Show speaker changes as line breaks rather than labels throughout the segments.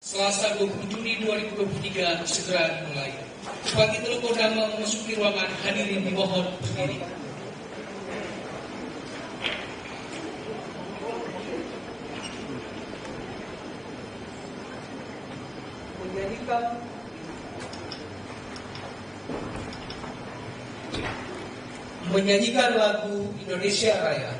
Selasa 20 Juni 2023 segera dimulai. Bupati Teluk Kodama memasuki ruangan, hadirin dimohon berdiri. Menyanyikan lagu Indonesia Raya.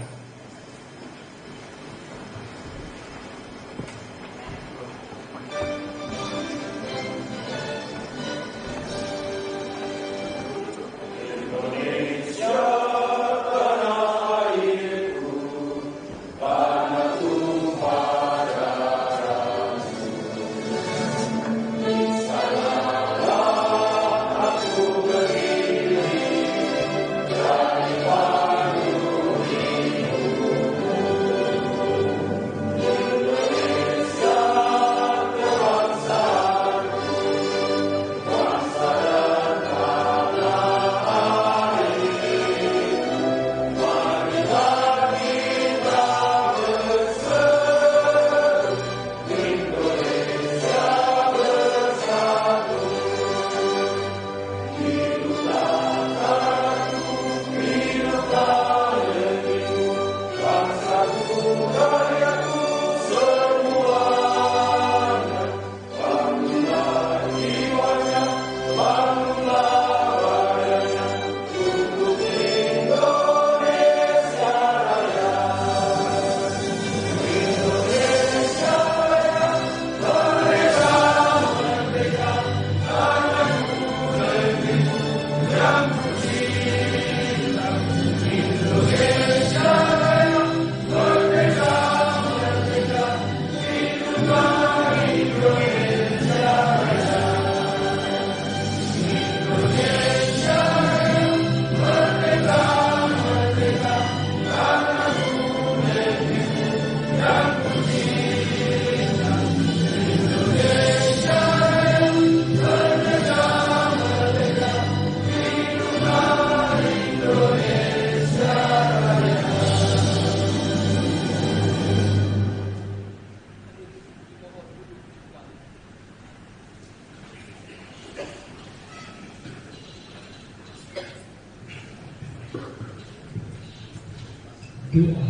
Doa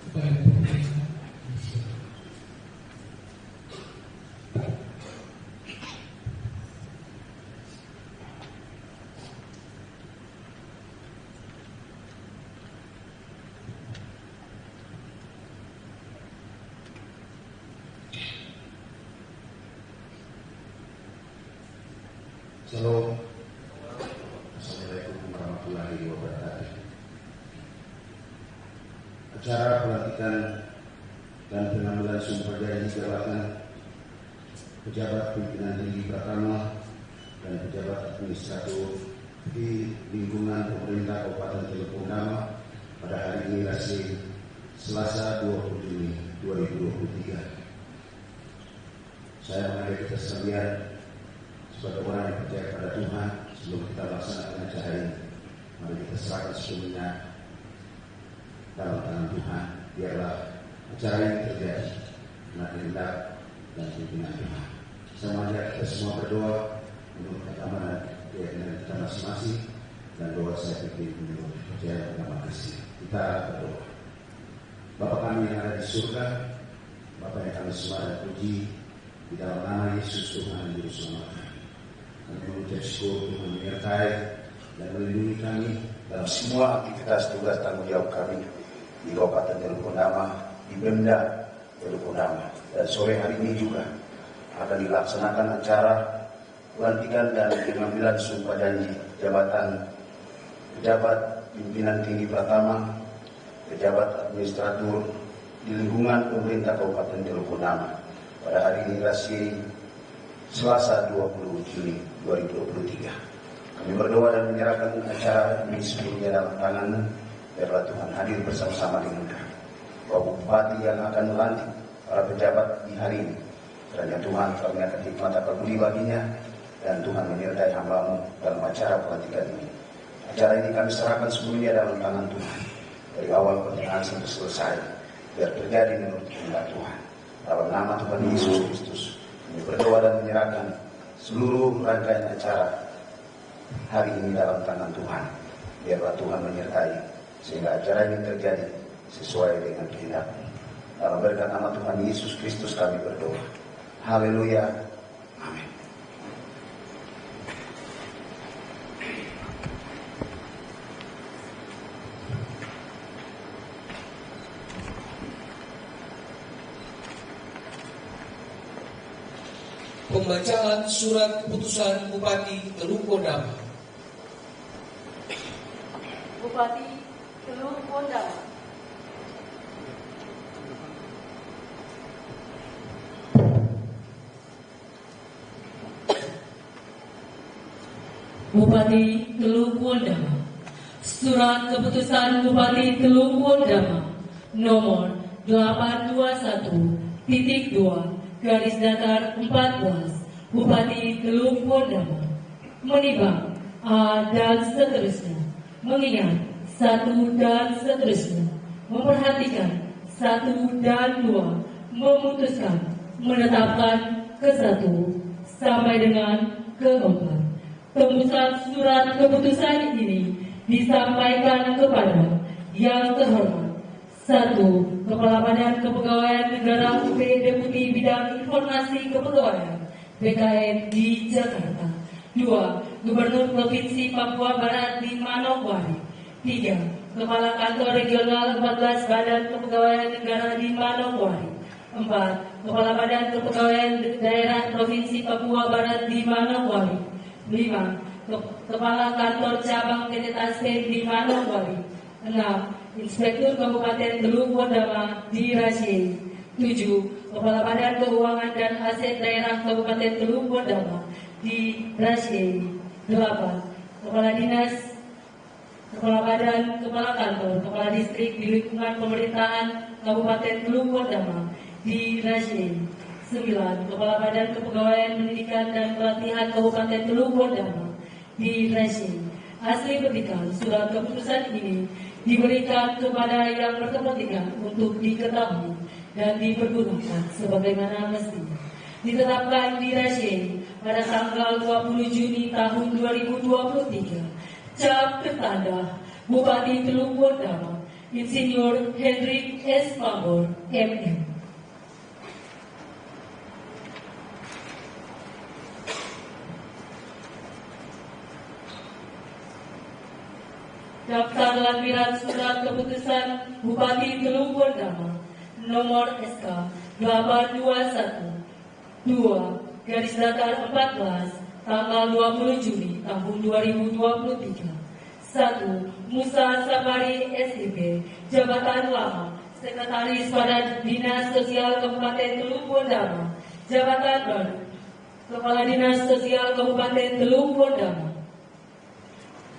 kepada pemerintah
Shalom. Assalamualaikum warahmatullahi wabarakatuh. Acara pelantikan dan pengambilan sumpah janji jabatan pejabat pimpinan tinggi Pratama dan pejabat administratif di lingkungan pemerintah Kabupaten Teluk Kodama pada hari ini Rabu, Selasa 20 Juni 2023. Saya mengajak kita sekalian sebagai orang yang percaya pada Tuhan, sebelum kita laksanakan acara ini, mari kita serahkan sepenuhnya dalam tangan Tuhan. Biarlah acara ini terjadi karena kehendak dan pimpinan Tuhan. Saya mengajak kita semua berdoa untuk keamanan keyakinan kita masing-masing, dan doa saya pimpin menurut percaya dalam kasih. Kita berdoa. Bapa kami yang ada di surga, Bapa yang kami sembah dan puji, di dalam nama Yesus Tuhan yang Juru Selamat kami. Kami mengucap syukur Tuhan menyertai dan melindungi kami dalam semua aktivitas tugas tanggung jawab kami di Kabupaten Teluk Kodama, di Benda Teluk Kodama. Dan sore hari ini juga akan dilaksanakan acara pelantikan dan pengambilan sumpah janji jabatan pejabat pimpinan tinggi Pratama, pejabat administratur di lingkungan pemerintah Kabupaten Teluk Kodama pada hari ini Rabu, Selasa 20 Juni 2023. Kami berdoa dan menyerahkan acara ini sepenuhnya dalam tangan. Biarlah Tuhan hadir bersama-sama dengan kami. Bapak Bupati yang akan melantik para pejabat di hari ini, kiranya Tuhan karuniakan hikmat akal budi baginya, dan Tuhan menyertai hamba-Mu dalam acara pelantikan ini. Acara ini kami serahkan sepenuhnya dalam tangan Tuhan, dari awal pertengahan sampai selesai, biar terjadi menurut kehendak Tuhan. Dalam nama Tuhan Yesus Kristus berdoa dan menyerahkan seluruh rangkaian acara hari ini dalam tangan Tuhan. Biarlah Tuhan menyertai sehingga acara ini terjadi sesuai dengan kehendak-Nya. Dalam berkat nama Tuhan Yesus Kristus kami berdoa. Haleluya. Amin.
Pembacaan surat keputusan Bupati Teluk Pondama.
Bupati Teluk Pondama.
Bupati Teluk Pondama. Surat keputusan Bupati Teluk Pondama nomor 821.2/14 Bupati Teluk Pondama menimbang A dan seterusnya, mengingat 1 dan seterusnya, memperhatikan 1 dan 2, memutuskan, menetapkan ke-1 sampai dengan ke-4. Tembusan surat keputusan ini disampaikan kepada yang terhormat 1. Kepala Badan Kepegawaian Negara UP Deputi Bidang Informasi Kepegawaian BKN di Jakarta. 2. Gubernur Provinsi Papua Barat di Manokwari. 3. Kepala Kantor Regional 14 Badan Kepegawaian Negara di Manokwari. 4. Kepala Badan Kepegawaian Daerah Provinsi Papua Barat di Manokwari. 5. Kepala Kantor Cabang PT Taspen di Manokwari. 6. Inspektur Kabupaten Teluk Pondama di Rasyei. 7. Kepala Badan Keuangan dan Aset Daerah Kabupaten Teluk Pondama di Rasyei. 8. Kepala Dinas, Kepala Badan, Kepala Kantor, Kepala Distrik di lingkungan pemerintahan Kabupaten Teluk Pondama di Rasyei. 9. Kepala Badan Kepegawaian Pendidikan dan Pelatihan Kabupaten Teluk Pondama di Rasyei. Asli petikan surat keputusan ini diberikan kepada yang berkepentingan untuk diketahui dan dipergunakan sebagaimana mestinya. Ditetapkan di Rasyei pada tanggal 20 Juni tahun 2023. Cap tertanda Bupati Teluk Pondama Insinyur Hendrik S. Pambor, MM. Daftar lampiran surat keputusan Bupati Teluk Pondama nomor SK 821/2/14 tanggal 20 Juni tahun 2023. 1. Musa Sabari SIP, Jabatan Lama, Sekretaris pada Dinas Sosial Kabupaten Teluk Pondama. Jabatan baru, Kepala Dinas Sosial Kabupaten Teluk Pondama.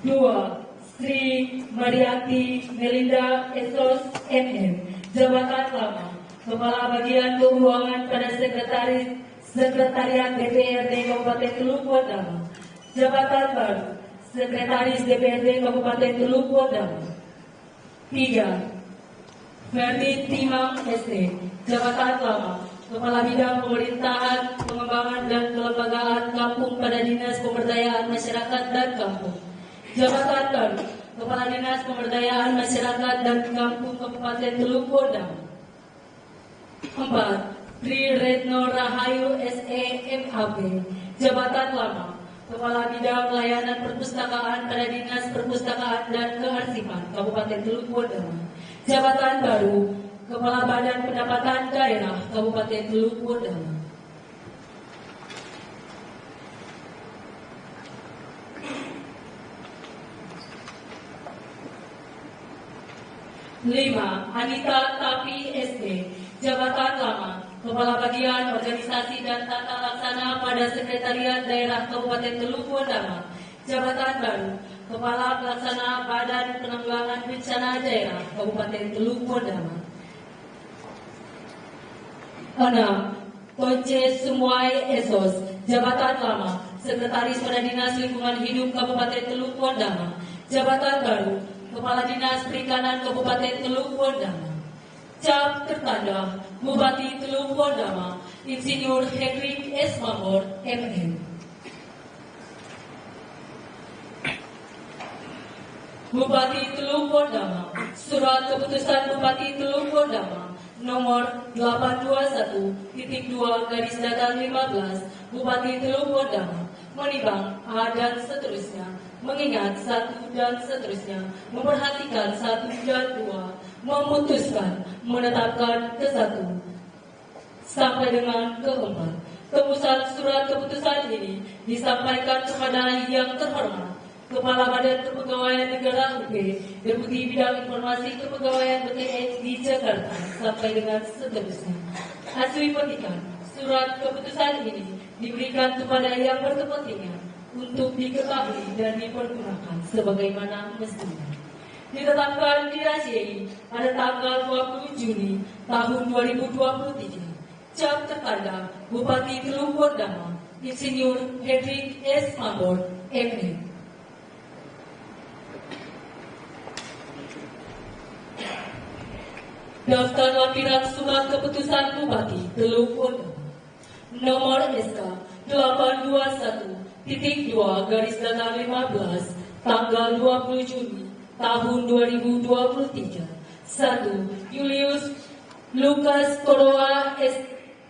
2. Sri Mariati Melinda Esos MM, Jabatan Lama, Kepala Bagian Keuangan pada Sekretariat DPRD Kabupaten Teluk Pondama. Jabatan baru, Sekretaris DPRD Kabupaten Teluk Pondama. 3. Ferdi Timang ST, Jabatan Lama, Kepala Bidang Pemerintahan, Pengembangan dan Kelembagaan Kampung pada Dinas Pemberdayaan Masyarakat dan Kampung. Jabatan baru, Kepala Dinas Pemberdayaan Masyarakat dan Kampung Kabupaten Teluk Pondama. 4. Tri Retno Rahayu SE MAP, Jabatan Lama, Kepala Bidang Pelayanan Perpustakaan pada Dinas Perpustakaan dan Kearsipan Kabupaten Teluk Pondama. Jabatan baru, Kepala Badan Pendapatan Daerah Kabupaten Teluk Pondama. 5. Anita Tapi SD, Jabatan Lama, Kepala Bagian Organisasi dan Tata Laksana pada Sekretariat Daerah Kabupaten Teluk Pondama. Jabatan baru, Kepala Pelaksana Badan Penanggulangan Bencana Daerah Kabupaten Teluk Pondama. 6. Tonce Sumuai Esos, Jabatan Lama, Sekretaris pada Dinas Lingkungan Hidup Kabupaten Teluk Pondama. Jabatan baru, Kepala Dinas Perikanan Kabupaten Teluk Pondama. Cap tertanda Bupati Teluk Pondama Insinyur Hendrik S. Mamor, MM. Bupati Teluk Bondama, Surat Keputusan Bupati Teluk Bondama nomor 821.2/15 Bupati Teluk Bondama menimbang A dan seterusnya, mengingat 1 dan seterusnya, memperhatikan 1 dan 2, memutuskan, menetapkan ke-1 sampai dengan ke-4. Tembusan surat keputusan ini disampaikan kepada yang terhormat Kepala Badan Kepegawaian Negara UP, Deputi Bidang Informasi Kepegawaian BTN di Jakarta, sampai dengan seterusnya. Asli petikan, surat keputusan ini diberikan kepada yang berkepentingan untuk diketahui dan dipergunakan sebagaimana mestinya. Ditetapkan di DASY pada tanggal 20 Juni tahun 2023. Cap tertanda Bupati Teluk Bondama, Insinyur Hendrik S. Mamor, MM. Daftar lampiran surat keputusan Bupati Teluk Bondama nomor SK 821.2/15 tanggal 20 Juni tahun 2023. 1. Julius Lukas Koroa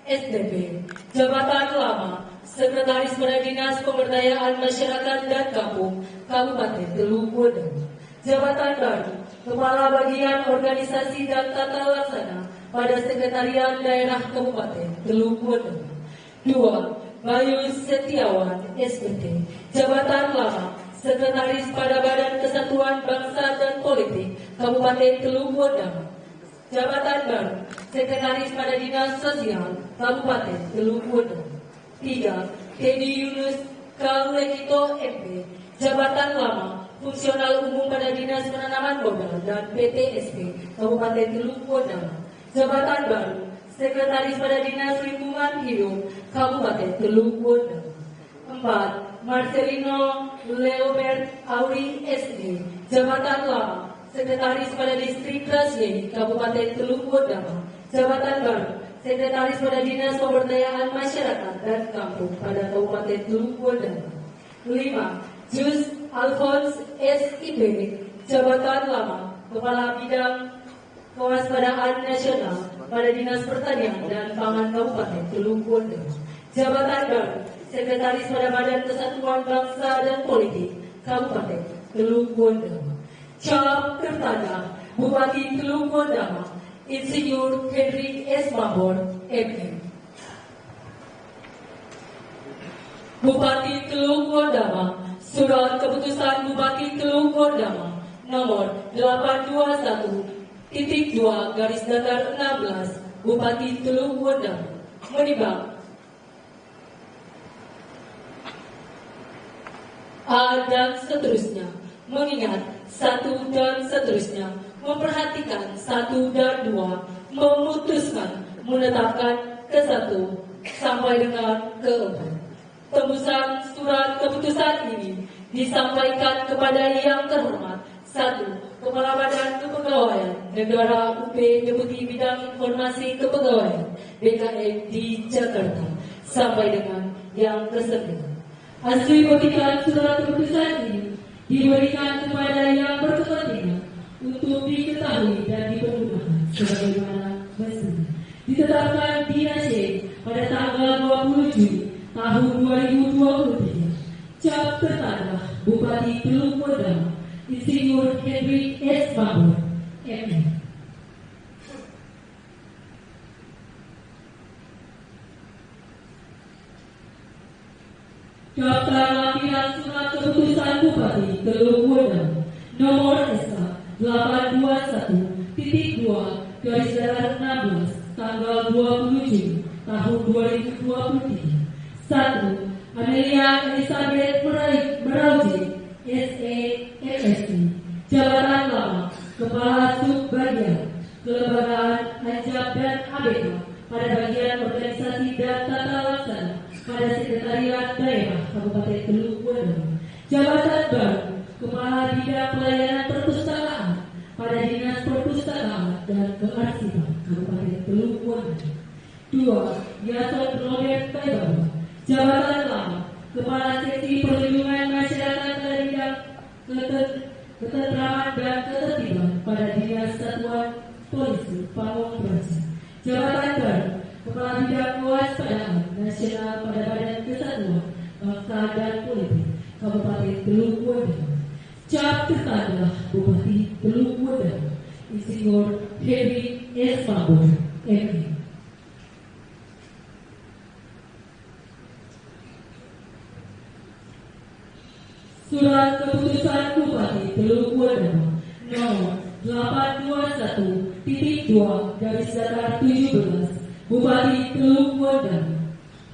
SDP, Jabatan Lama, Sekretaris Pada Dinas Pemberdayaan Masyarakat dan Kampung, Kabupaten Teluk Bondama. Jabatan baru, Kepala Bagian Organisasi dan Tata Laksana pada Sekretariat Daerah Kabupaten Teluk Bondama. 2. Bayu Setiawan SPT, Jabatan Lama, Sekretaris pada Badan Kesatuan Bangsa dan Politik Kabupaten Teluk Bondama. Jabatan baru, Sekretaris pada Dinas Sosial Kabupaten Teluk Bondama. 3. Teddy Yunus Kaulegito MP, Jabatan Lama, Fungsional Umum pada Dinas Penanaman Modal dan PTSP Kabupaten Teluk Bondama. Jabatan baru, Sekretaris pada Dinas Lingkungan Hidup Kabupaten Teluk Bondama. 4. Marcelino Leobert Auri SD, Jabatan Lama, Sekretaris pada Distrik Rasye Kabupaten Teluk Bondama. Jabatan baru, Sekretaris pada Dinas Pemberdayaan Masyarakat dan Kampung pada Kabupaten Teluk Bondama. 5. Jus Alphonse SIP, Jabatan Lama, Kepala Bidang Kewaspadaan Nasional pada Dinas Pertanian dan Pangan Kabupaten Teluk Bondama. Jabatan baru, Sekretaris pada Badan Kesatuan Bangsa dan Politik Kabupaten Teluk Bondama. Cap tertanda Bupati Teluk Bondama, Insinyur Hendrik S. Mamor, MM. Bupati Teluk Bondama, Surat Keputusan Bupati Teluk Bondama nomor 821.2/16 Bupati Teluk Bondama menimbang A dan seterusnya, mengingat 1 dan seterusnya, memperhatikan 1 dan 2, memutuskan, menetapkan ke-1 sampai dengan ke-4. Tembusan surat keputusan ini disampaikan kepada yang terhormat 1. Kepala Badan Kepegawaian Negara UP, Deputi Bidang Informasi Kepegawaian BKN di Jakarta, sampai dengan yang ke-9. Asli petikan surat keputusan ini diberikan kepada yang berkepentingan untuk diketahui dan dipergunakan sebagaimana mestinya. Ditetapkan di DASY pada tanggal 20 Juni tahun 2023. Cap tertanda Bupati Teluk Bondama, Insinyur Hendrik S. Mamor, MM. Daftar lampiran surat keputusan Bupati Teluk Bondama nomor SK 821.2/16 tanggal 20 Juni tahun 2023. 1. Amelia Elizabeth Merauji SELSI, Jabatan Lama, Kepala Subbagian Kelembagaan Ajab dan ABK pada bagian organisasi dan tata laksana pada Sekretariat Daerah Kabupaten Teluk Bondama. Jabatan baru, Kepala Bidang Pelayanan Perpustakaan pada Dinas Perpustakaan dan Kearsipan Kabupaten Teluk Bondama. 2. Yason Robert Taibawa. Jabatan lama Kepala Seksi Perlindungan Masyarakat pada bidang ketentraman dan ketertiban pada Dinas Satuan Polisi Pamong Praja. Jabatan baru Kepala Bidang Kewaspadaan Nasional pada Badan Kesatuan Bangsa dan Politik Kabupaten Teluk Wadawa. Cap tertanda Bupati Teluk Wadawa Insinyur Heri S. Mabur, MI. Surat Keputusan Bupati Teluk Wadawa nomor 821.2/17 Bupati Teluk Wadawa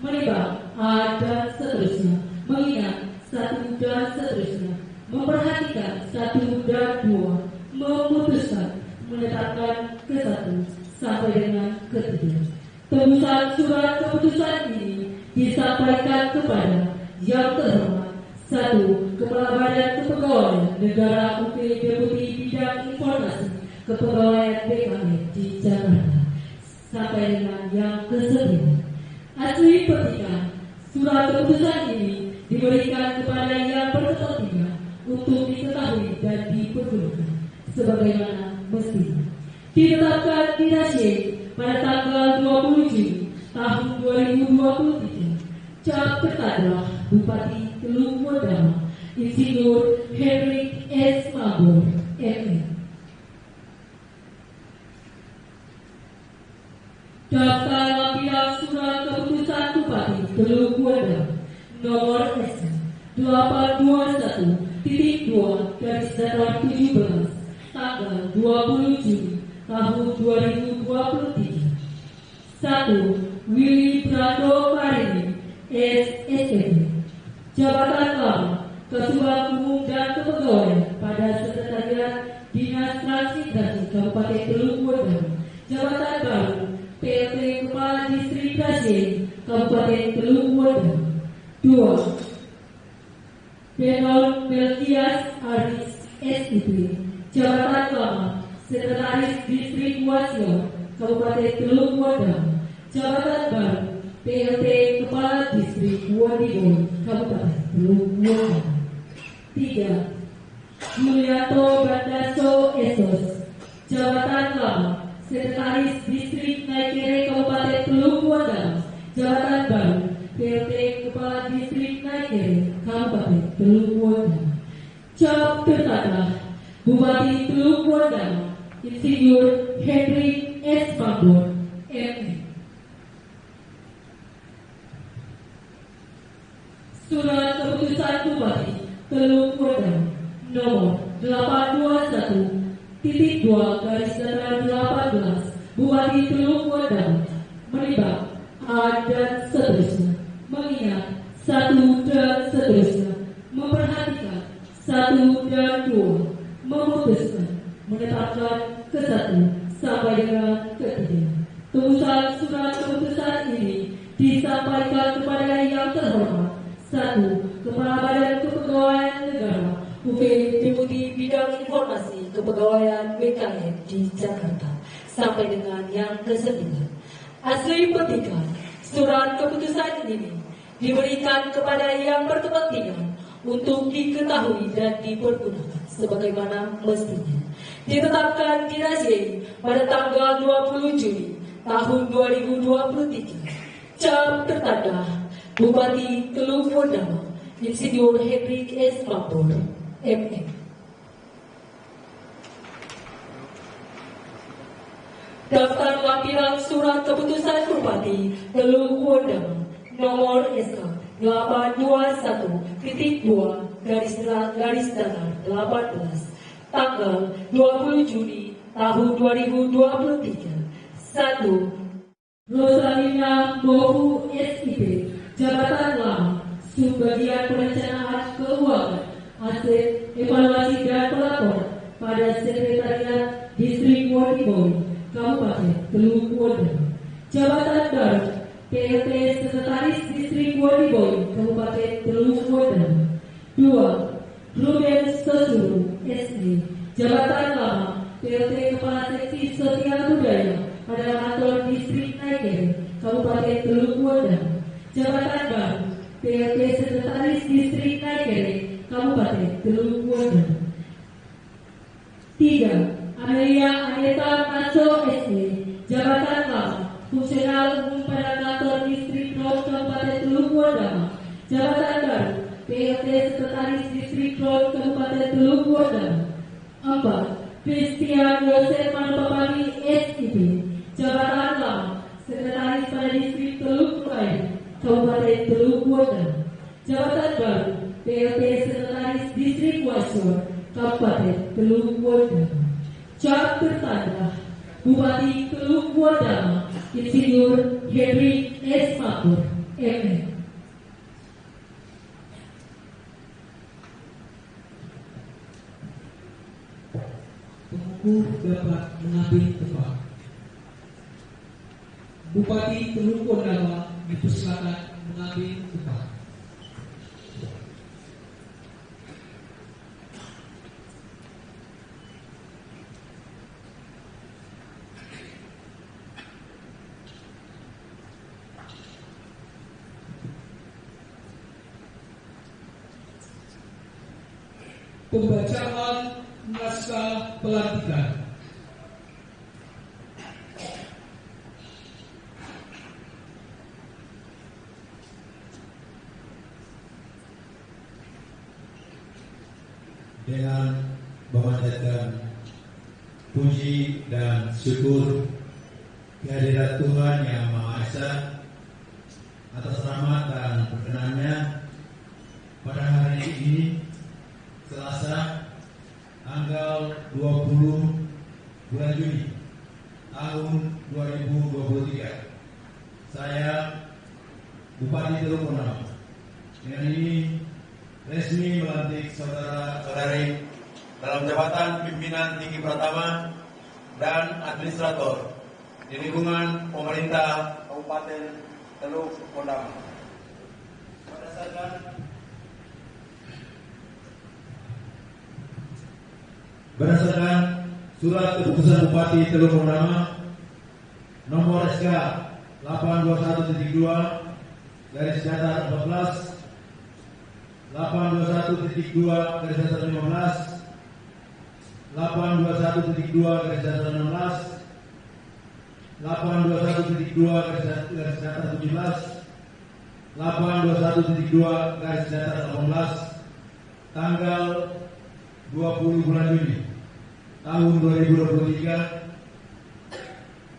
menimbang A dan seterusnya, mengingat 1 dan seterusnya, memperhatikan 1 dan 2, memutuskan menetapkan ke-1 sampai dengan ke-3. Tembusan surat keputusan ini disampaikan kepada yang terhormat 1. Kepala Badan Kepegawaian Negara UP Deputi Bidang Informasi Kepegawaian BKN di Jakarta sampai dengan yang ke-9. Asli petikan surat keputusan ini diberikan kepada yang berkepentingan untuk diketahui dan dipergunakan sebagaimana mestinya. Ditetapkan di Rasyid pada tanggal 20 Juni tahun 2023. Cap tertanda Bupati Teluk Wadawa Insinyur Henry S. Mabur, MI. Daftar lampiran surat keputusan Bupati Teluk Wadawa nomor S 821.2/17 tanggal 20 Juni tahun 2023. 1. Willy Brando Marini SSB. Jabatan lama Ketua Umum dan Kepegawaian pada Sekretariat Dinas Transmigrasi Kabupaten Teluk Wadawa. Jabatan baru PLT Kepala Distrik Rasyid Kabupaten Teluk Wadawa. 2. Benon Melkias Aris SIP. Jabatan lama Sekretaris Distrik Wasio Kabupaten Teluk Wadawa. Jabatan baru PLT Kepala Distrik Wadiboy Kabupaten Teluk Wadawa. 3. Julianto Bandaso Esos. Jabatan lama Sekretaris Distrik Naikere Kabupaten Teluk Wadawa. Jabatan baru PLT Kepala Distrik Naikere Kabupaten Teluk Wadawa. Cap tertanda Bupati Teluk Wadawa Insinyur Henry S. Mabur, MI. Surat keputusan Bupati Teluk Wadawa nomor 821.2/18 Bupati Teluk Wadawa menimbang A dan seterusnya, mengingat 1 dan seterusnya, memperhatikan 1 dan 2, memutuskan menetapkan ke-1 sampai dengan ke-3. Tembusan surat keputusan ini disampaikan kepada yang terhormat 1. Kepala Badan Kepegawaian Negara UP Deputi Bidang Informasi Kepegawaian BKN di Jakarta sampai dengan yang ke-9. Asli petikan surat keputusan ini diberikan kepada yang berkepentingan untuk diketahui dan dipergunakan sebagaimana mestinya. Ditetapkan di Rasyid pada tanggal 20 Juni tahun 2023. Cap tertanda Bupati Teluk Wadawa Insinyur Henry S. Mabur, MI. Daftar lampiran surat keputusan Bupati Teluk Wadawa nomor SK 821.2/18 tanggal 20 Juni tahun 2023. 1. Rosalina Bohu SIP. Jabatan lama Subbagian Perencanaan Keuangan Aset Evaluasi dan Pelaporan pada Sekretariat Distrik Wadiboy Kabupaten Teluk Wadawa. Jabatan baru PLT Sekretaris Distrik Wadiboy Kabupaten Teluk Wadawa. 2. Ruben Sesuru SE. Jabatan lama PLT Kepala Seksi Sosial Budaya pada Kantor Distrik Naikere Kabupaten Kabupaten Teluk Wondam. Jabatan baru PLT Sekretaris Distrik Naikere Kabupaten Teluk Wondam. 3. Amelia Aneta Manso SC, Jabatan Lama Fungsional Umum pada Kantor Distrik Road Kabupaten Teluk Wondam. Jabatan baru PLT Sekretaris Distrik Road Kabupaten Teluk Wondam. 4. Christian Yosef Manopapani SIP, Jabatan Lama Sekretaris pada Distrik Teluk Melayu Kabupaten Teluk Wondam. Jabatan baru PLT Sekretaris Distrik Wasor Kabupaten Teluk Wondam. Cap tertanda Bupati Teluk Wondam Insinyur Henry S. Makmur MM.
Pengukur dapat mengambil tempat. Bupati Teluk Wondam dipersilakan mengambil tempat. Pembacaan naskah pelantikan.
Dengan memanjatkan puji dan syukur kehadirat Tuhan Yang Maha Esa atas rahmat dan perkenannya pada hari ini Selasa tanggal 20 bulan Juni tahun 2023. Saya Bupati Teluk Wondam dengan ini resmi melantik saudara-saudari dalam jabatan pimpinan tinggi pertama dan administrator di lingkungan pemerintah Kabupaten Teluk Wondam. Berdasarkan surat keputusan Bupati Teluk Wondam nomor SK 821.2 garis datar 14, 821.2 garis datar 15, 821.2 garis datar 16, 821.2 garis datar 17, 821.2 garis datar 18 tanggal 20 bulan Juni tahun 2023.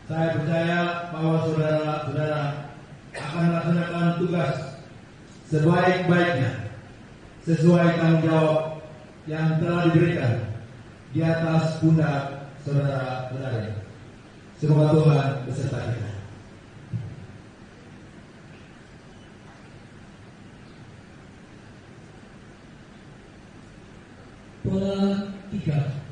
Saya percaya bahwa saudara-saudara akan melaksanakan tugas sebaik-baiknya sesuai tanggung jawab yang telah diberikan di atas pundak saudara-saudara. Semoga Tuhan beserta kita.
Pelantikan.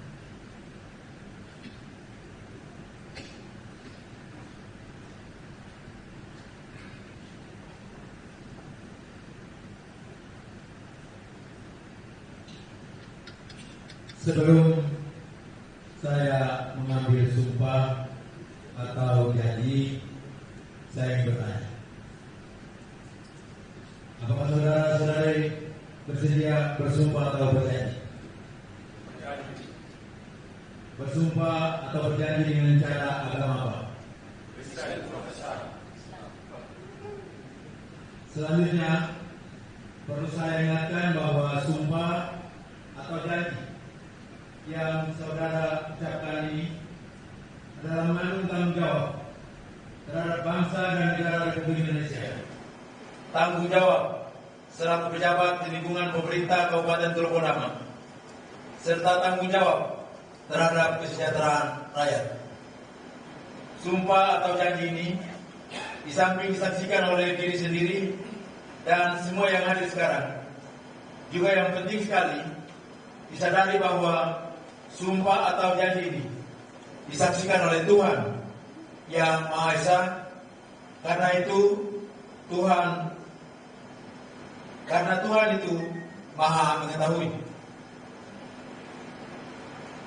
Sebelum saya mengambil sumpah atau janji, saya ingin bertanya, apakah saudara-saudari bersedia bersumpah atau berjanji? Bersumpah atau berjanji dengan cara agama apa? Selanjutnya, perlu saya ingatkan bahwa sumpah atau janji yang saudara ucapkan ini adalah mengandung tanggung jawab terhadap bangsa dan negara Republik Indonesia. Tanggung jawab selaku pejabat di lingkungan pemerintah Kabupaten Teluk Wondam, serta tanggung jawab terhadap kesejahteraan rakyat. Sumpah atau janji ini di samping disaksikan oleh diri sendiri dan semua yang hadir sekarang, juga yang penting sekali disadari bahwa sumpah atau janji ini disaksikan oleh Tuhan Yang Maha Esa. Karena Tuhan itu Maha mengetahui.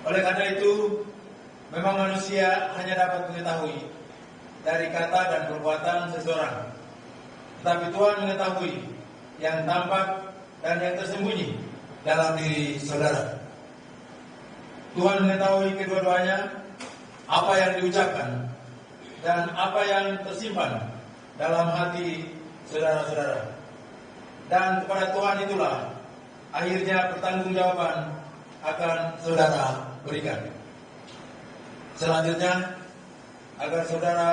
Oleh karena itu, memang manusia hanya dapat mengetahui dari kata dan perbuatan seseorang. Tetapi Tuhan mengetahui yang tampak dan yang tersembunyi dalam diri saudara. Tuhan mengetahui kedua-duanya, apa yang diucapkan dan apa yang tersimpan dalam hati saudara-saudara. Dan kepada Tuhan itulah akhirnya pertanggungjawaban akan saudara berikan. Selanjutnya, agar saudara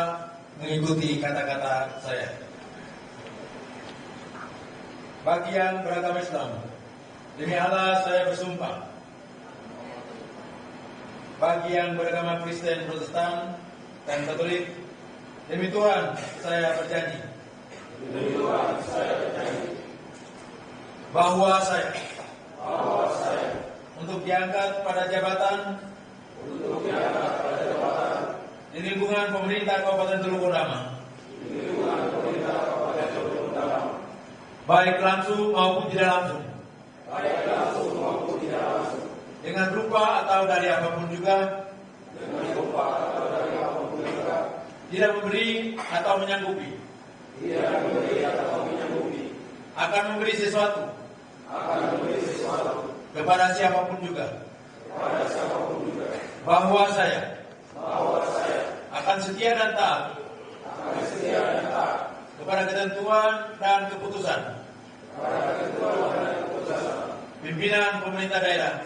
mengikuti kata-kata saya. Bagi yang beragama Islam, demi Allah saya bersumpah. Bagi yang beragama Kristen, Protestan, dan Katolik, demi Tuhan saya berjanji. Demi Tuhan saya berjanji. Bahwa saya untuk diangkat pada jabatan di lingkungan pemerintah Kabupaten Teluk Ondama, baik langsung maupun tidak langsung, dengan rupa atau dari apapun juga, tidak memberi atau menyanggupi, akan memberi sesuatu kepada siapapun juga, bahwa saya akan setia dan taat kepada ketentuan dan keputusan pimpinan pemerintah daerah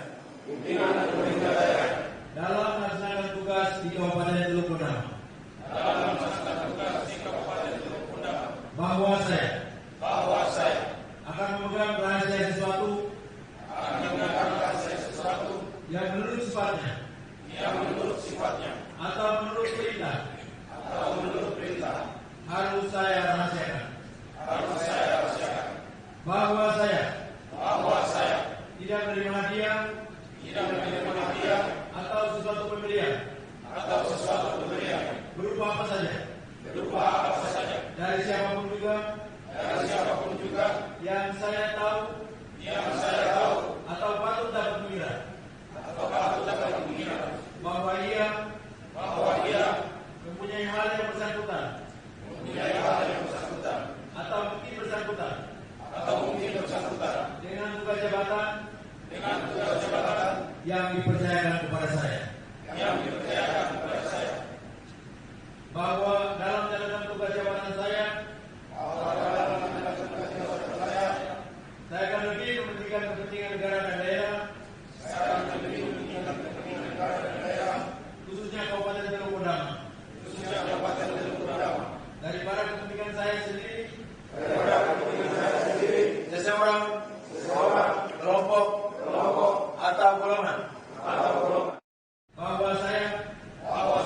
dalam melaksanakan tugas di Kabupaten Teluk Ondama, bahwa saya akan memegang rahasia sesuatu yang menurut sifatnya atau menurut perintah harus saya rahasiakan. Bahwa saya tidak menerima hadiah atau sesuatu pemberian berupa apa saja dari siapapun juga yang saya tahu atau patut dapat mengira bahwa ia mempunyai hal yang bersangkutan atau mungkin bersangkutan dengan tugas jabatan yang dipercayakan kepada saya. Bahwa dalam menjalankan tugas jabatan saya akan lebih mementingkan kepentingan negara dan daerah, khususnya Kabupaten Teluk Ondama, daripada kepentingan saya sendiri, seseorang, kelompok, atau golongan. Bahwa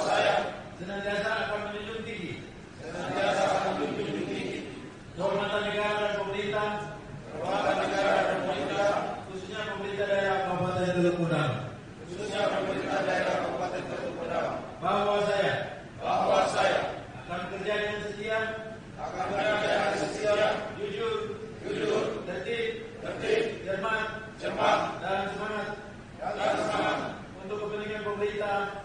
saya senantiasa akan menjunjung tinggi kehormatan negara dan pemerintah, khususnya pemerintah daerah Kabupaten Teluk Ondama. Bahwa saya akan bekerja dengan setia, jujur, tertib, cermat, dan semangat untuk kepentingan pemerintah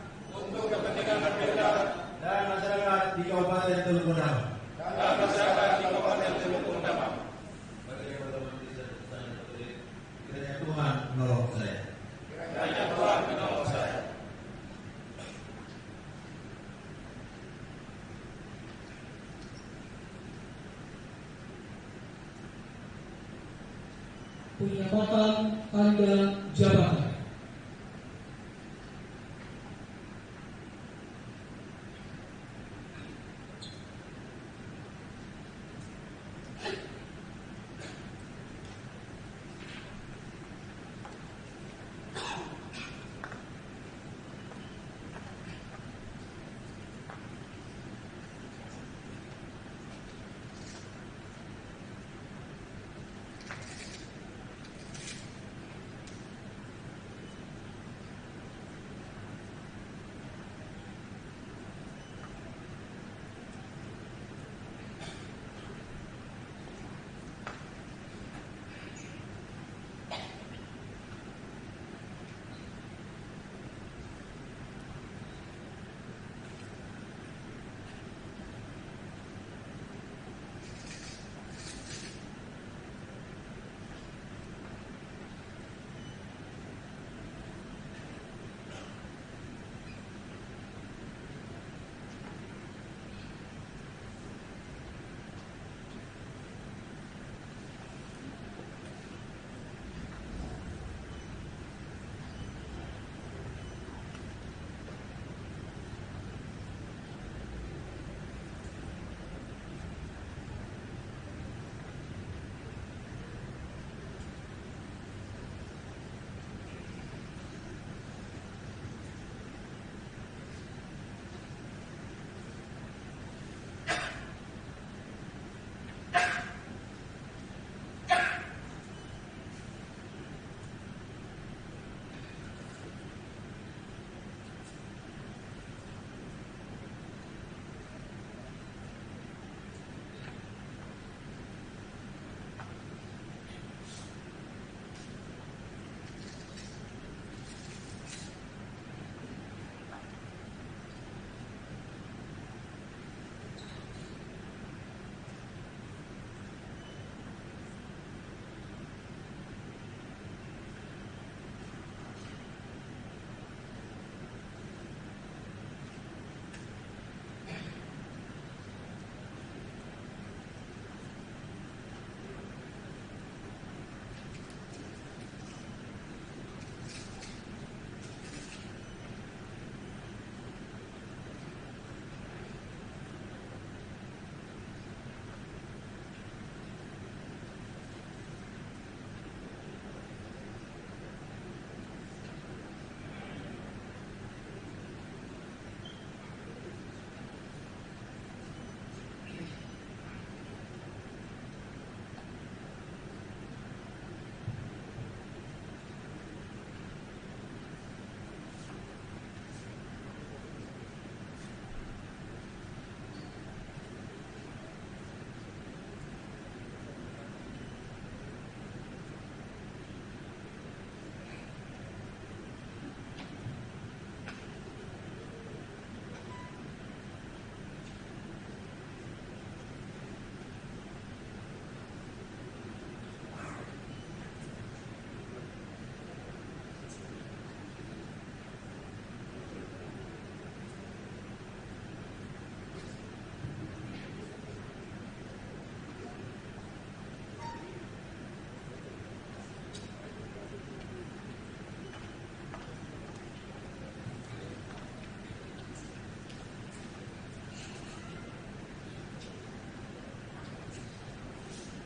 dan masyarakat di Kabupaten Teluk Ondama. Kiranya Tuhan menolong saya.
Penyelamatan tanda jabatan.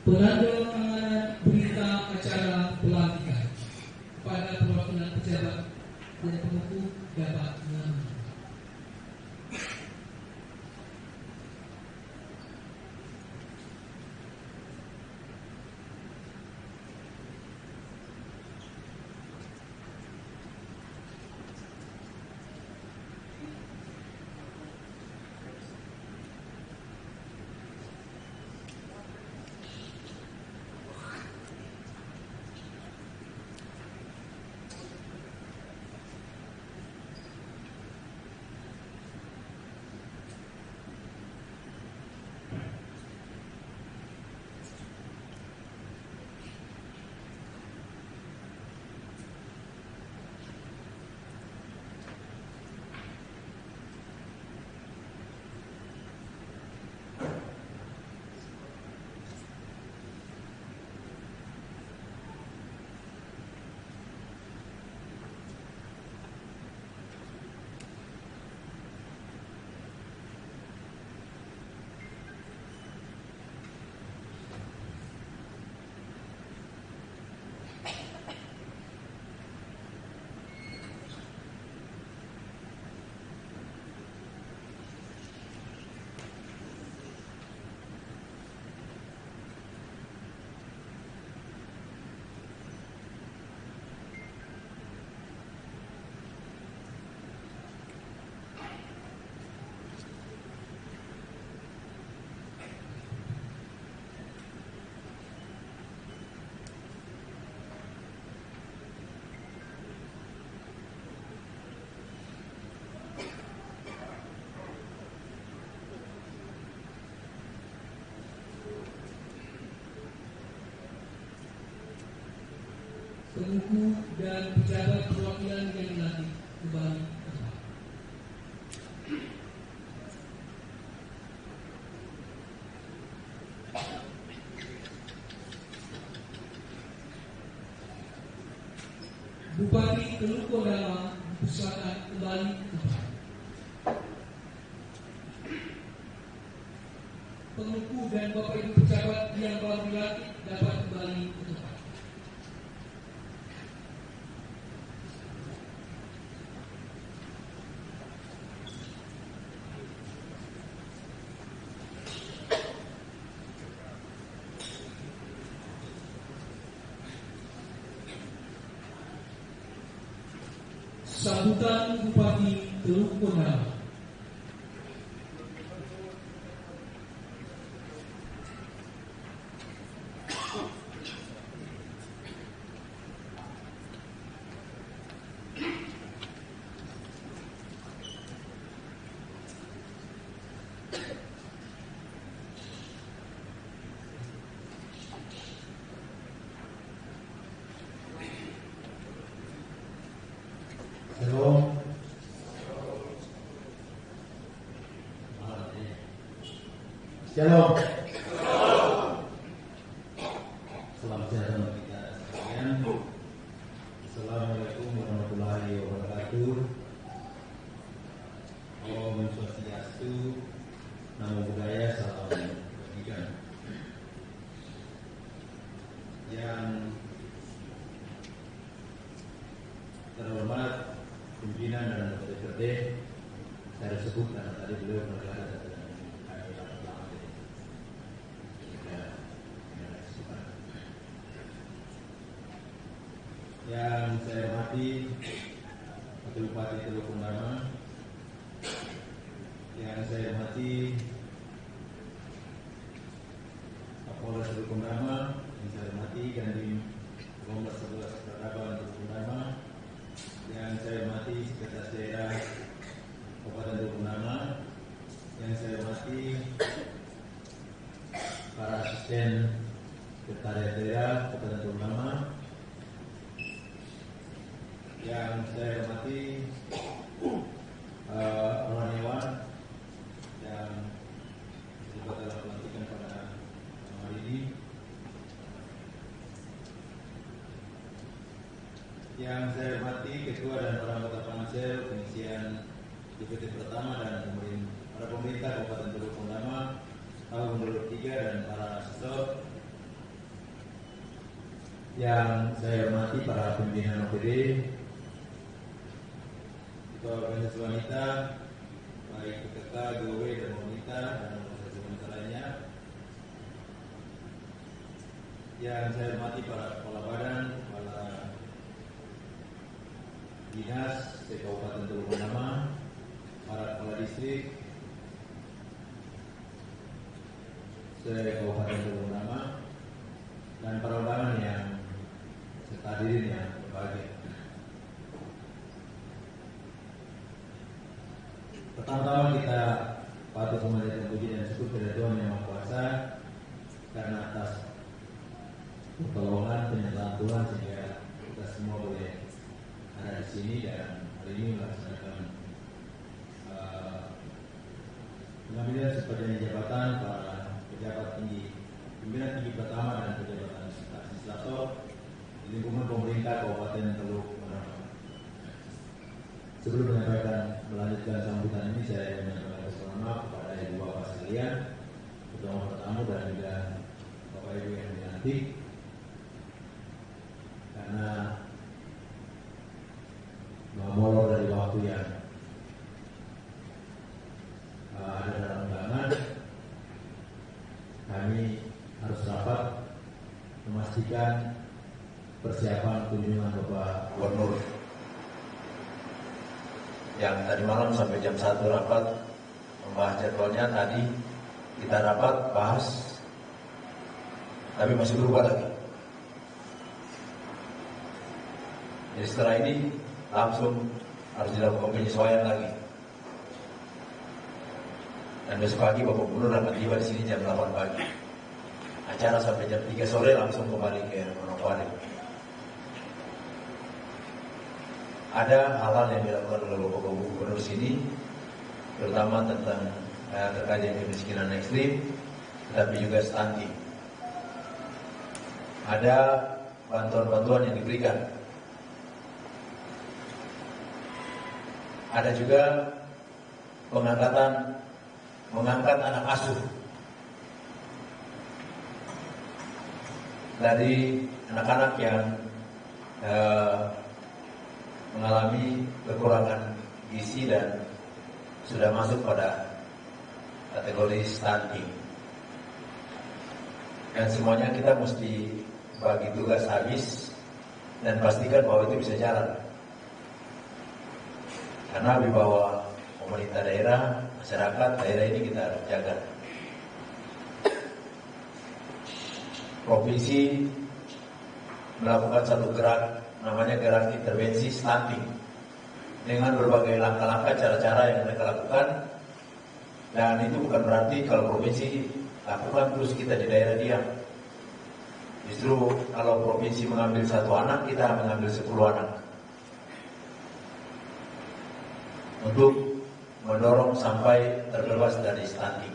penandatanganan berita acara pelantikan kepada perwakilan pejabat dan pengukuh dapat mengambil. Pengukuh dan pejabat perwakilan yang dilantik kembali ke tempat. Bupati Teluk Kodama dipersilakan kembali ke tempat. Pengukuh dan Bapak Ibu pejabat yang baru dilantik dapat kembali ke tempat. Sambutan Bupati Teluk Kodama.
Shalom. Shalom. Salam sejahtera untuk kita sekalian. Assalamualaikum warahmatullahi wabarakatuh. Om Swastiastu, Namo Buddhaya, salam kebajikan. Yang terhormat pimpinan dan DPRD, saya sebut karena tadi beliau berkata dengan kami lama. Yang saya hormati Wakil Bupati Teluk Kodama, yang saya hormati Kapolres Teluk Kodama, yang saya hormati Dandim Komnas 11 Peradaban Teluk Kodama, yang saya hormati Sekretaris Daerah Kabupaten Teluk Kodama, yang saya hormati para asisten Sekretariat Daerah Kabupaten Teluk Kodama, yang saya hormati orang Dewan yang terlibat dalam pelantikan pada hari ini, yang saya hormati Ketua dan para anggota Pansel pengisian DPT pertama dan para pemerintah Kabupaten Teluk Kodama tahun 2003 dan para staf Yang saya hormati para pimpinan OPD, Ketua Organisasi Wanita, baik PKK, GOW, dan wanita, dan organisasi wanita lainnya. Yang saya hormati para kepala badan, kepala dinas Kabupaten Teluk Benama, para kepala distrik Kabupaten Teluk Benama, dan para undangan yang serta hadirin yang berbahagia. Pertama-tama kita patut memanjatkan puji dan syukur kepada Tuhan Yang Maha Kuasa karena atas pertolongan penyertaan Tuhan sehingga kita semua boleh ada di sini dan hari ini melaksanakan pengambilan sebagai jabatan para pejabat tinggi, pimpinan tinggi pertama dan pejabat administrator di lingkungan pemerintah Kabupaten Teluk Benama. Sebelum melanjutkan sambutan ini, saya menyampaikan permohonan maaf kepada ibu bapak sekalian, terutama pertamu dan juga bapak ibu yang dilantik, karena molor dari waktu yang ada dalam undangan, kami harus rapat memastikan persiapan kunjungan Bapak Gubernur yang tadi malam sampai jam 1 rapat membahas jadwalnya. Tadi kita rapat bahas, tapi masih berubah lagi. Jadi setelah ini langsung harus dilakukan penyesuaian lagi. Dan besok pagi Bapak Gubernur akan tiba di sini jam 8 pagi. Acara sampai jam 3 sore langsung kembali ke Manokwari. Ada hal-hal yang dilakukan oleh Bapak Gubernur sini, terutama tentang terkait dengan kemiskinan ekstrim, tetapi juga stunting. Ada bantuan-bantuan yang diberikan. Ada juga mengangkat anak asuh dari anak-anak yang mengalami kekurangan gizi dan sudah masuk pada kategori stunting. Dan semuanya kita mesti bagi tugas habis dan pastikan bahwa itu bisa jalan. Karena wibawa pemerintah daerah, masyarakat daerah ini kita harus jaga. Provinsi melakukan satu gerak, namanya gerak intervensi stunting, dengan berbagai langkah-langkah, cara-cara yang mereka lakukan. Dan itu bukan berarti kalau provinsi lakukan terus kita di daerah diam. Justru kalau provinsi mengambil 1 anak, kita mengambil 10 anak untuk mendorong sampai terbebas dari stunting.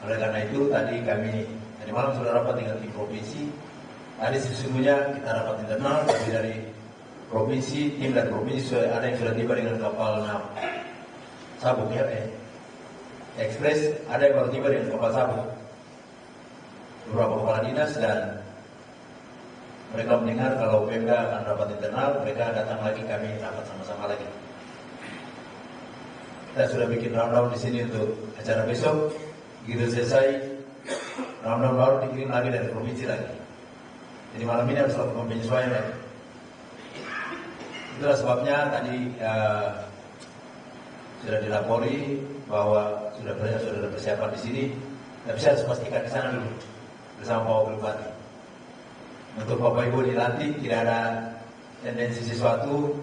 Oleh karena itu tadi malam sudah rapat dengan tim provinsi. Tadi sesungguhnya kita rapat internal, tapi dari provinsi, tim dan provinsi ada yang sudah tiba dengan kapal sabuk ekspres, ada yang baru tiba dengan kapal sabuk. Beberapa kepala dinas, dan mereka mendengar kalau Pemda akan rapat internal, mereka datang lagi, kami rapat sama-sama lagi. Kita sudah bikin rundown di sini untuk acara besok. Begitu selesai, rundown baru dikirim lagi dari provinsi lagi. Jadi malam ini harus lakukan penyesuaian lagi. Itulah sebabnya tadi sudah dilapori bahwa sudah ada persiapan di sini. Tapi saya harus pastikan di sana dulu bersama Pak Wakil Bupati. Untuk Bapak Ibu dilantik, tidak ada tendensi sesuatu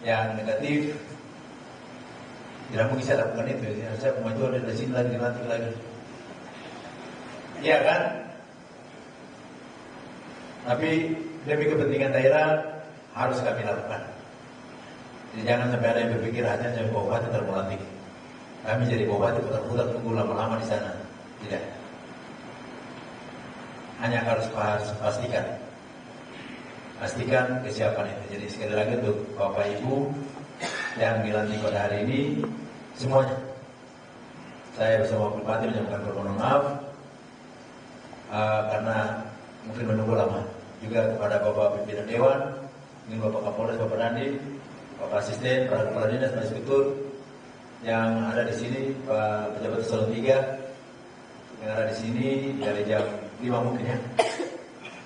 yang negatif. Tidak mungkin saya lakukan itu. Saya kemajuan dari sini lagi, dilantik lagi. Iya kan? Tapi demi kepentingan daerah harus kami lakukan. Jadi jangan sampai ada yang berpikir hanya jadi bupati termelantik. Kami jadi bupati putar-putar tunggu lama-lama di sana. Tidak. Hanya harus pastikan kesiapan itu. Jadi sekali lagi untuk Bapak Ibu yang dilantik pada hari ini, semuanya, saya bersama Bupati menyampaikan permohonan maaf karena mungkin menunggu lama.
juga kepada Bapak Pimpinan Dewan, ini Bapak Kapolres, Bapak Dandim, Bapak Asisten, para kepala dinas, Pak Inspektur yang ada di sini, Pak Pejabat Eselon 3 yang ada di sini dari jam 5 mungkin ya,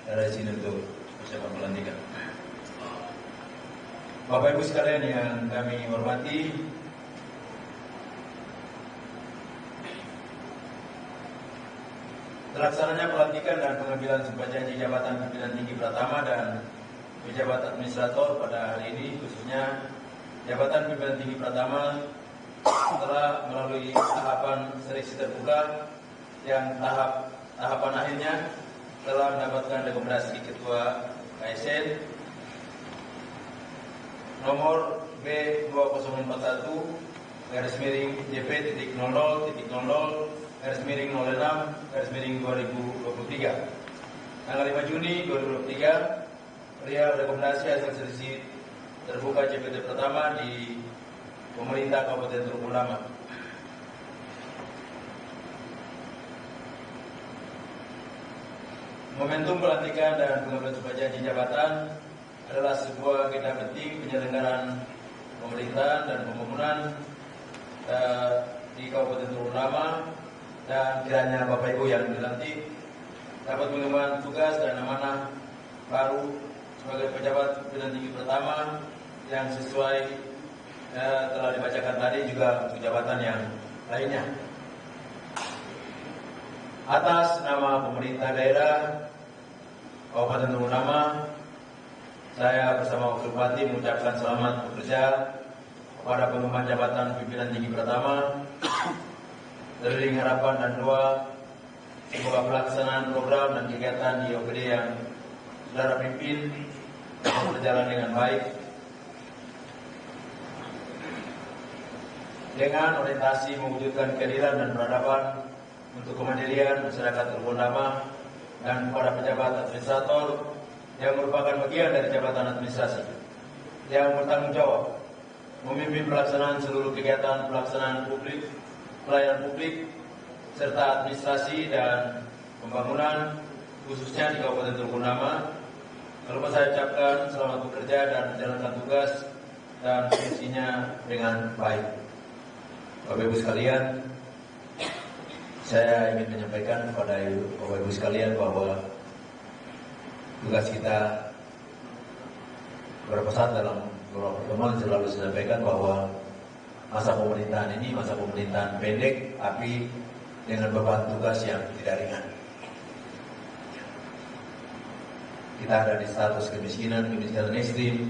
yang ada di sini untuk persiapan pelantikan. Bapak Ibu sekalian yang kami hormati, terlaksananya pelantikan dan pengambilan sumpah janji jabatan pimpinan tinggi Pratama dan pejabat administrator pada hari ini, khususnya jabatan pimpinan tinggi Pratama telah melalui tahapan seleksi terbuka yang tahapan akhirnya telah mendapatkan rekomendasi Ketua KSN nomor B2041 garis miring JP.00.00 garis miring 06 garis miring 2023 tanggal 5 Juni 2023 perihal rekomendasi hasil seleksi terbuka JPT pertama di pemerintah Kabupaten Teluk Ulama. Momentum pelantikan dan pengambilan sumpah janji jabatan adalah sebuah agenda penting penyelenggaraan pemerintahan dan pembangunan di Kabupaten Teluk Ulama, dan kiranya Bapak Ibu yang dilantik dapat mengemban tugas dan amanah baru sebagai pejabat pimpinan tinggi pertama yang sesuai telah dibacakan tadi, juga untuk jabatan yang lainnya. Atas nama pemerintah daerah Kabupaten Teluk Ulama, saya bersama Wakil Bupati mengucapkan selamat bekerja kepada pengemban jabatan pimpinan tinggi pertama. Teriring harapan dan doa semoga pelaksanaan program dan kegiatan di OPD yang saudara pimpin berjalan dengan baik dengan orientasi mewujudkan keadilan dan peradaban untuk kemandirian masyarakat Teluk Ulama, dan kepada pejabat administrator yang merupakan bagian dari jabatan administrasi yang bertanggung jawab memimpin pelaksanaan seluruh kegiatan pelaksanaan publik, pelayanan publik, serta administrasi dan pembangunan khususnya di Kabupaten Teluk Ulama. Lalu saya ucapkan selamat bekerja dan menjalankan tugas dan fungsinya dengan baik. Bapak Ibu sekalian, saya ingin menyampaikan kepada Bapak Ibu sekalian bahwa tugas kita beberapa saat dalam beberapa pertemuan selalu sampaikan bahwa masa pemerintahan ini masa pemerintahan pendek, tapi dengan beban tugas yang tidak ringan. Kita ada di status kemiskinan ekstrim,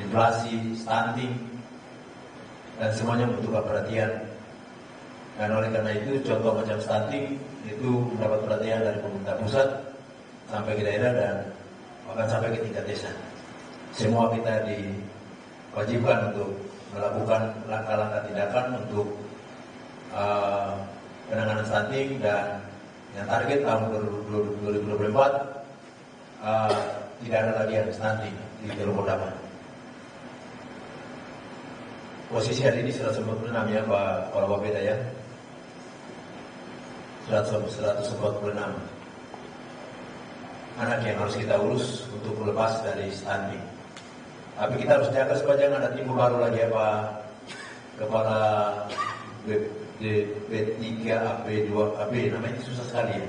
inflasi, stunting, dan semuanya membutuhkan perhatian. Dan oleh karena itu, contoh macam stunting itu mendapat perhatian dari pemerintah pusat sampai ke daerah dan bahkan sampai ke tingkat desa. Semua kita diwajibkan untuk melakukan langkah-langkah tindakan untuk penanganan stunting, dan yang target tahun 2024 tidak ada lagi yang stunting di Teluk Ulama. Posisi hari ini 146 ya Pak Kepala Bapeda ya, 146 anak yang harus kita urus untuk melepas dari stunting. Tapi kita harus jaga supaya jangan ada timbul baru lagi ya Pak Kepala B3AB2AB, namanya susah sekali ya.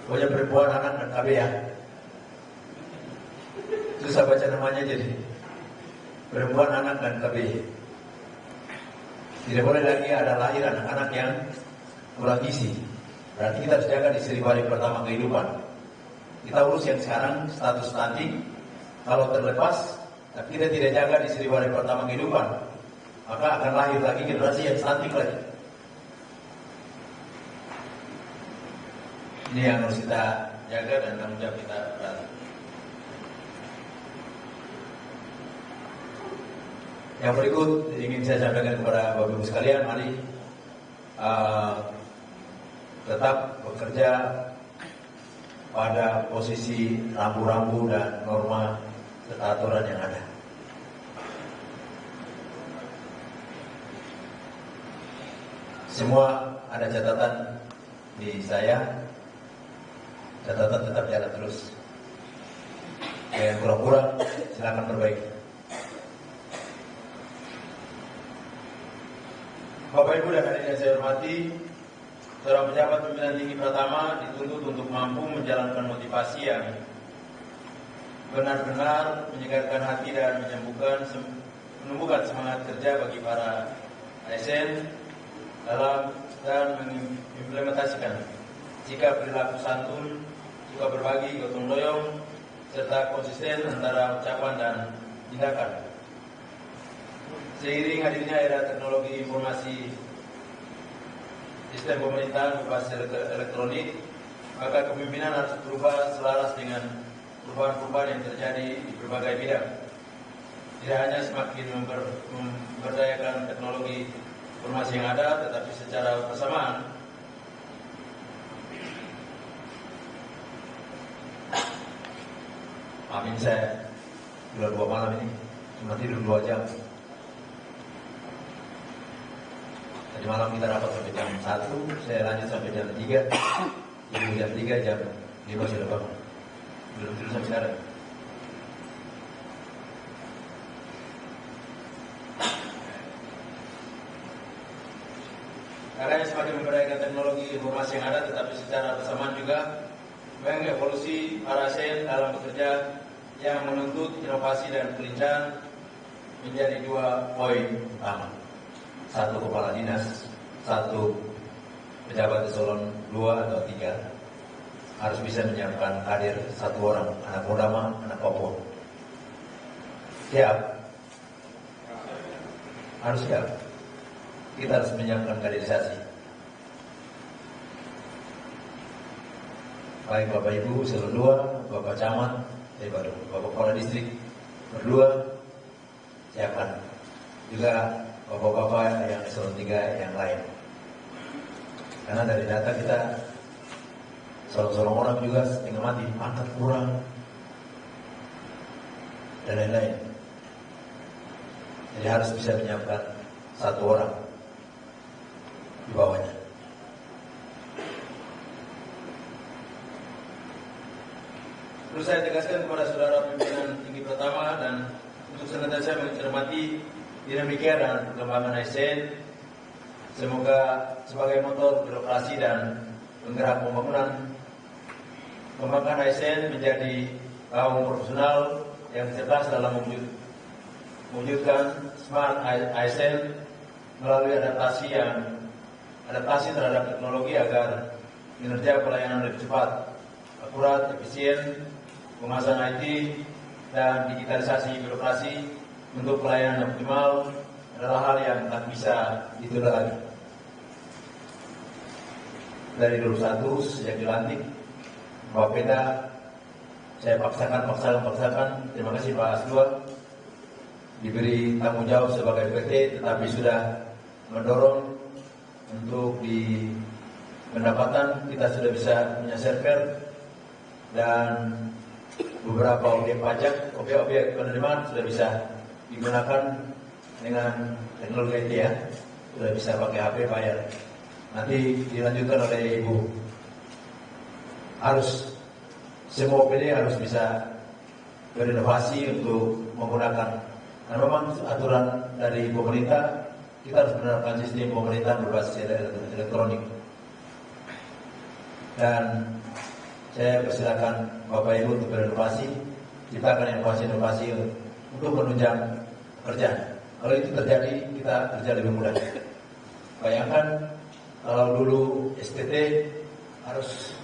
Pokoknya perempuan, anak, dan KB ya. Susah baca namanya jadi. Perempuan, anak, dan KB. Tidak boleh lagi ada lahir anak-anak yang kurang gizi. Berarti kita harus jaga di 1000 hari pertama kehidupan. Kita urus yang sekarang status stunting. Kalau terlepas, tapi kita tidak jaga di 1000 hari pertama kehidupan, maka akan lahir lagi generasi yang stunting lagi. Ini yang harus kita jaga dan tanggung jawab kita berat. Yang berikut ingin saya sampaikan kepada Bapak Ibu sekalian, mari tetap bekerja pada posisi rambu-rambu dan norma serta aturan yang ada. Semua ada catatan di saya. catatan tetap jalan terus. Yang kurang-kurang silakan perbaiki. Bapak Ibu dan hadirin yang saya hormati, seorang pejabat pimpinan tinggi Pratama dituntut untuk mampu menjalankan motivasi yang benar-benar menyegarkan hati dan menumbuhkan semangat kerja bagi para ASN dalam dan mengimplementasikan sikap perilaku santun, suka berbagi, gotong royong, serta konsisten antara ucapan dan tindakan. Seiring hadirnya era teknologi informasi sistem pemerintahan berbasis elektronik, maka kepemimpinan harus berubah selaras dengan perubahan-perubahan yang terjadi di berbagai bidang. Tidak hanya semakin memberdayakan teknologi informasi yang ada, tetapi secara bersamaan amin, saya sudah 2 malam ini cuma tidur 2 jam. Tadi malam kita rapat sampai jam 1, saya lanjut sampai jam 3. Jadi jam 3, jam 5 sudah bangun. Belum tidur sampai sekarang. Karena semakin memberdayakan teknologi informasi yang ada, tetapi secara bersamaan juga mengevolusi para ASN dalam bekerja yang menuntut inovasi dan kelincahan menjadi 2 poin utama. 1 kepala dinas, 1 pejabat eselon 2 atau 3 harus bisa menyiapkan kader 1 orang, anak muda, anak Papua. Siap? Harus siap. Kita harus menyiapkan kaderisasi. Baik Bapak Ibu eselon 2, Bapak Camat, Bapak Kepala Distrik berdua, siapkan juga Bapak-bapak yang eselon 3 yang lain. Karena dari data kita seorang orang juga setengah mati, pangkat kurang dan lain-lain. Jadi harus bisa menyiapkan 1 orang di bawahnya. Terus saya tegaskan kepada saudara pimpinan tinggi Pratama dan untuk senantiasa mencermati dinamika dan perkembangan ASN, semoga sebagai motor birokrasi dan penggerak pembangunan, kembangkan ASN menjadi kaum profesional yang cerdas dalam mewujudkan smart ASN melalui adaptasi terhadap teknologi agar kinerja pelayanan lebih cepat, akurat, efisien, pemasaran IT, dan digitalisasi birokrasi untuk pelayanan yang optimal adalah hal yang tak bisa ditunda lagi. Dari 21 sejak dilantik, Pak Peda, saya paksakan. Terima kasih Pak Asdua, diberi tanggung jawab sebagai PT, tetapi sudah mendorong untuk di pendapatan kita sudah bisa punya server dan beberapa objek pajak, objek penerimaan sudah bisa digunakan dengan teknologi IT ya, sudah bisa pakai HP bayar. Nanti dilanjutkan oleh Ibu. Harus semua OPD harus bisa berinovasi untuk menggunakan. Karena memang aturan dari pemerintah kita harus menerapkan sistem pemerintahan berbasis elektronik. Dan saya persilakan Bapak Ibu untuk berinovasi, ciptakan inovasi-inovasi untuk menunjang pekerjaan. Kalau itu terjadi, kita kerja lebih mudah. Bayangkan kalau dulu STT harus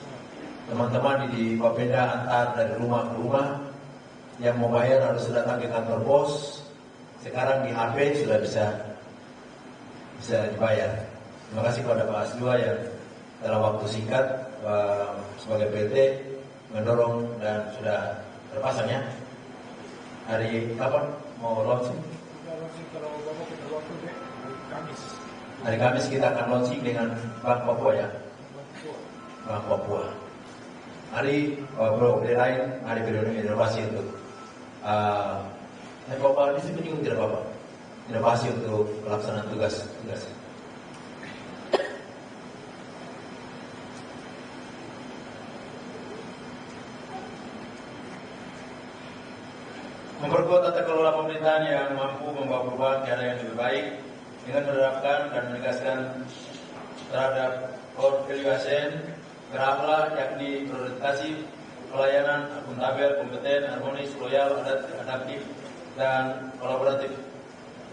teman-teman di Bapeda antar dari rumah ke rumah, yang mau bayar harus datang ke kantor pos. Sekarang di HP sudah bisa dibayar. Terima kasih kepada Pak Asdua yang dalam waktu singkat sebagai PT mendorong dan sudah terpasang ya. Hari kapan mau launching? Hari Kamis kita akan launching dengan Bank Papua ya. Bank Papua. Hari lain hari berinovasi untuk Bapak di sini juga tidak apa-apa. Inovasi untuk pelaksanaan tugas. Sebuah tata kelola pemerintahan yang mampu membawa perubahan ke arah yang lebih baik dengan menerapkan dan menegaskan terhadap core value ASN, berakhlak yakni berorientasi pelayanan, akuntabel, kompeten, harmonis, loyal, adaptif, dan kolaboratif,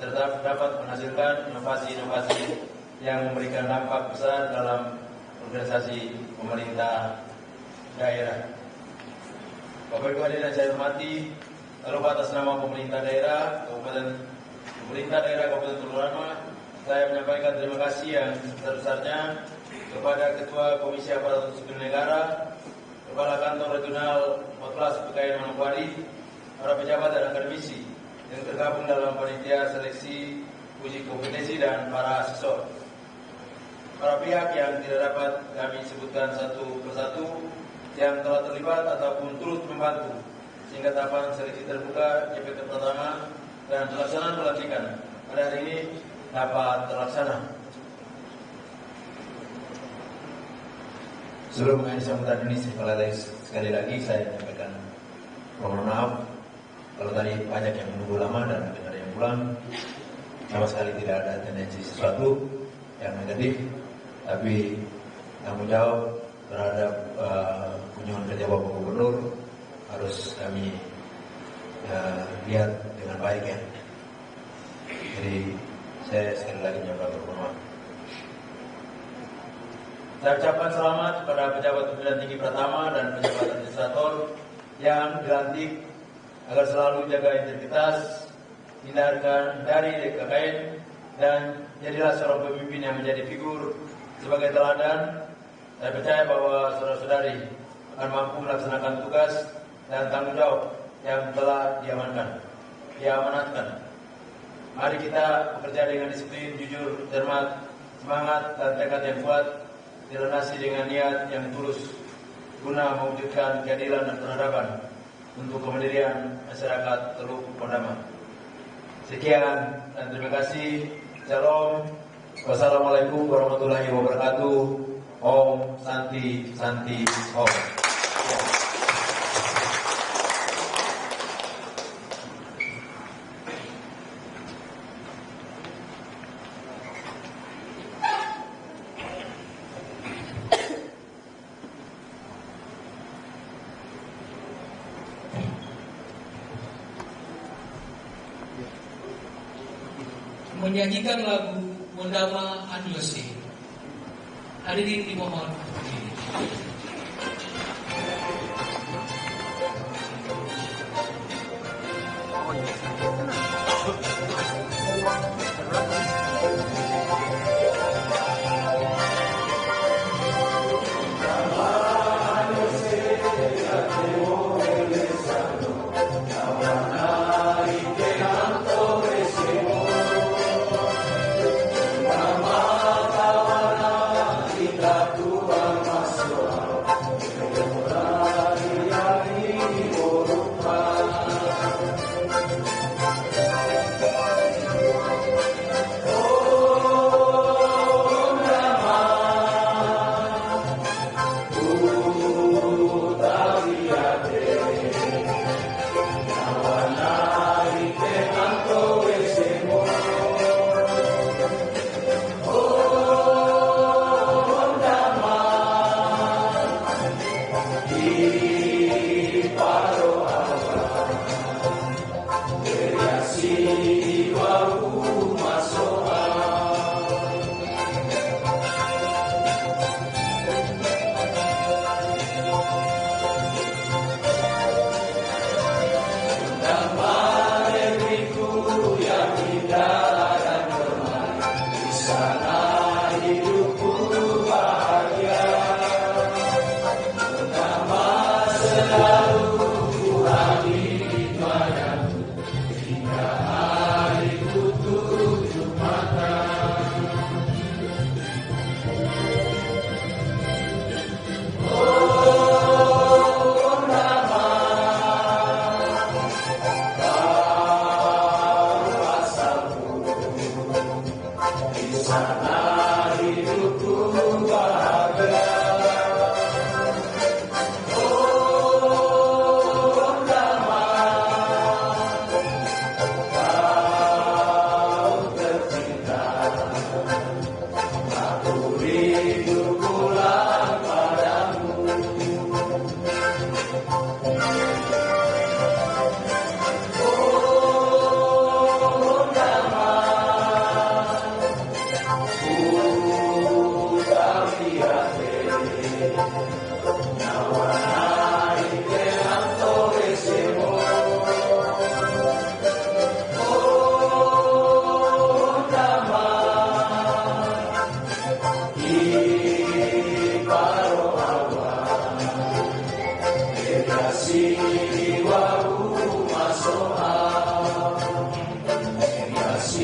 serta dapat menghasilkan inovasi-inovasi yang memberikan dampak besar dalam organisasi pemerintah daerah. Bapak Ibu hadirin yang saya hormati, lalu atas nama pemerintah daerah Kabupaten Teluk Rama, saya menyampaikan terima kasih yang sebesar-besarnya kepada Ketua Komisi Aparatur Sipil Negara, Kepala Kantor Regional 14 PKN Manokwari, para pejabat dan akademisi yang tergabung dalam panitia seleksi uji kompetensi dan para asesor. Para pihak yang tidak dapat kami sebutkan satu persatu yang telah terlibat ataupun turut membantu sehingga tahapan seleksi terbuka JPT pertama dan pelaksanaan pelantikan pada hari ini dapat terlaksana. Sebelum mengakhiri sambutan ini, sekali lagi saya menyampaikan mohon maaf kalau tadi banyak yang menunggu lama dan mungkin ada yang pulang. Sama sekali tidak ada tendensi sesuatu yang negatif, tapi tanggung jawab terhadap kunjungan kerja Bapak Gubernur harus kami lihat dengan baik ya. Jadi saya sekali lagi menyampaikan mohon maaf. Saya ucapkan selamat kepada pejabat pimpinan tinggi pertama dan pejabat administrator yang dilantik agar selalu jaga integritas, hindarkan dari KKN, dan jadilah seorang pemimpin yang menjadi figur sebagai teladan. Saya percaya bahwa saudara-saudari akan mampu melaksanakan tugas dan tanggung jawab yang telah diamanatkan. Mari kita bekerja dengan disiplin, jujur, cermat, semangat, dan tekad yang kuat, dilandasi dengan niat yang tulus guna mewujudkan keadilan dan peradaban untuk kemandirian masyarakat Teluk Pondama. Sekian dan terima kasih. Shalom. Wassalamualaikum warahmatullahi wabarakatuh. Om Santi Santi Om.
Menyanyikan lagu Mondama Anniversary. Hadirin dimohon berdiri.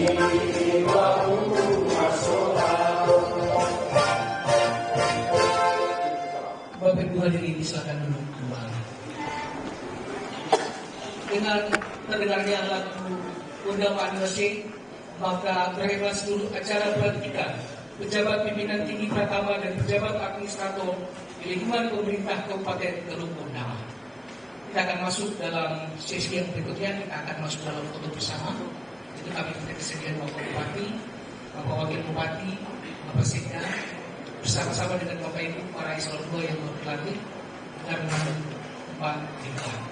Bapak Ibu hadirin silakan duduk kembali. Dengan terdengarnya lagu Undang Anniversary, maka berakhirlah seluruh acara pelantikan pejabat pimpinan tinggi Pratama dan pejabat administrator di lingkungan pemerintah Kabupaten Teluk Bondama. Kita akan masuk dalam sesi yang berikutnya. Kita akan masuk dalam foto bersama. Itu kami minta kesediaan Bapak Bupati, Bapak Wakil Bupati, Bapak Sekda, bersama-sama dengan Bapak Ibu para eselon 2 yang berlatih agar mengambil tempat di belakang.